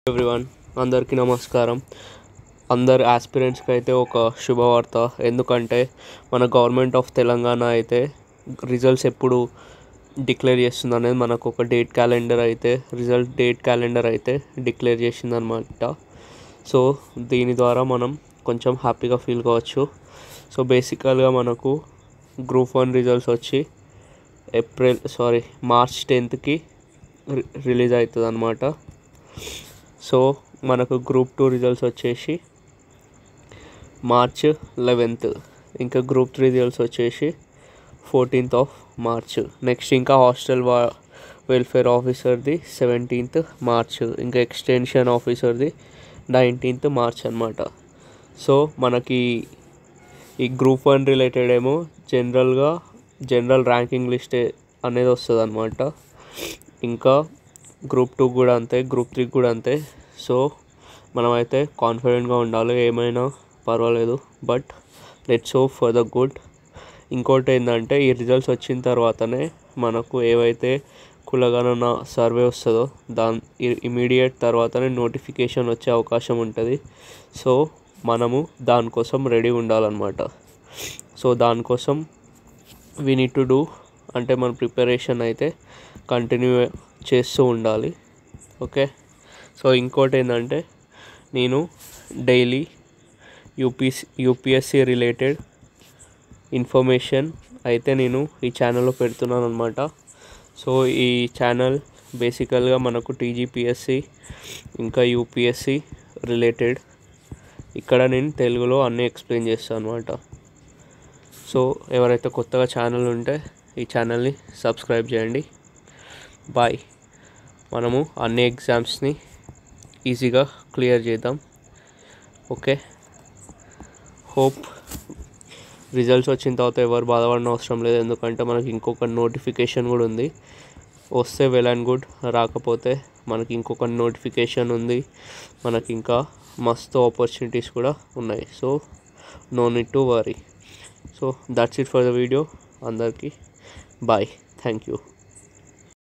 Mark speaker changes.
Speaker 1: Everyone, అందరికీ నమస్కారం. అందరు ఆస్పిరెంట్స్కి అయితే ఒక శుభవార్త. ఎందుకంటే మన గవర్నమెంట్ ఆఫ్ తెలంగాణ అయితే రిజల్ట్స్ ఎప్పుడు డిక్లేర్ చేస్తుంది అనేది మనకు ఒక రిజల్ట్ డేట్ క్యాలెండర్ అయితే డిక్లేర్ చేసిందనమాట. సో దీని ద్వారా మనం కొంచెం హ్యాపీగా ఫీల్ కావచ్చు. సో బేసికల్గా మనకు గ్రూప్ 1 రిజల్ట్స్ వచ్చి మార్చ్ 10th రిలీజ్ అవుతుంది అనమాట. సో మనకు గ్రూప్ 2 రిజల్ట్స్ వచ్చేసి మార్చ్ 11th, ఇంకా గ్రూప్ 3 రిజల్ట్స్ వచ్చేసి 14th March. నెక్స్ట్ ఇంకా హాస్టల్ వెల్ఫేర్ ఆఫీసర్ది 17th March, ఇంకా ఎక్స్టెన్షన్ ఆఫీసర్ది 19th March అనమాట. సో మనకి ఈ గ్రూప్ 1 రిలేటెడ్ ఏమో జనరల్ ర్యాంకింగ్ లిస్ట్ అనేది వస్తుంది అనమాట. ఇంకా గ్రూప్ 2 కూడా అంతే, గ్రూప్ 3 కూడా అంతే. సో మనమైతే కాన్ఫిడెంట్గా ఉండాలి, ఏమైనా పర్వాలేదు, but let's hope for the good. ఇంకోటి ఏంటంటే ఈ రిజల్ట్స్ వచ్చిన తర్వాతనే మనకు ఏవైతే కులగణన సర్వే వస్తుందో ఇమీడియట్ తర్వాతనే నోటిఫికేషన్ వచ్చే అవకాశం ఉంటుంది. సో మనము దానికోసం రెడీ ఉండాలన్నమాట. సో దానికోసం వీ నీడ్ టు డూ అంటే మన ప్రిపరేషన్ అయితే కంటిన్యూ చేస్తూ ఉండాలి. ఓకే. సో ఇంకోటి ఏంటంటే నేను డైలీ యూపీఎస్సీ రిలేటెడ్ ఇన్ఫర్మేషన్ అయితే నేను ఈ ఛానల్లో పెడుతున్నాను అనమాట. సో ఈ ఛానల్ బేసికల్గా మనకు టీజీపీఎస్సీ ఇంకా యూపీఎస్సీ రిలేటెడ్ ఇక్కడ నేను తెలుగులో అన్నీ ఎక్స్ప్లెయిన్ చేస్తాను అనమాట. సో ఎవరైతే కొత్తగా ఛానల్ ఉంటే ఈ ఛానల్ని సబ్స్క్రైబ్ చేయండి. బాయ్. మనము అన్ని ఎగ్జామ్స్ని ఈజీగా క్లియర్ చేద్దాం. ఓకే. హోప్ రిజల్ట్స్ వచ్చిన తర్వాత ఎవరు బాధపడిన అవసరం లేదు, ఎందుకంటే మనకి ఇంకొక నోటిఫికేషన్ కూడా ఉంది. వస్తే వెల్ అండ్ గుడ్, రాకపోతే మనకి ఇంకొక నోటిఫికేషన్ ఉంది, మనకి ఇంకా మస్తు ఆపర్చునిటీస్ కూడా ఉన్నాయి. So no need to worry. So that's it for the video. అందరికీ బాయ్. Thank you.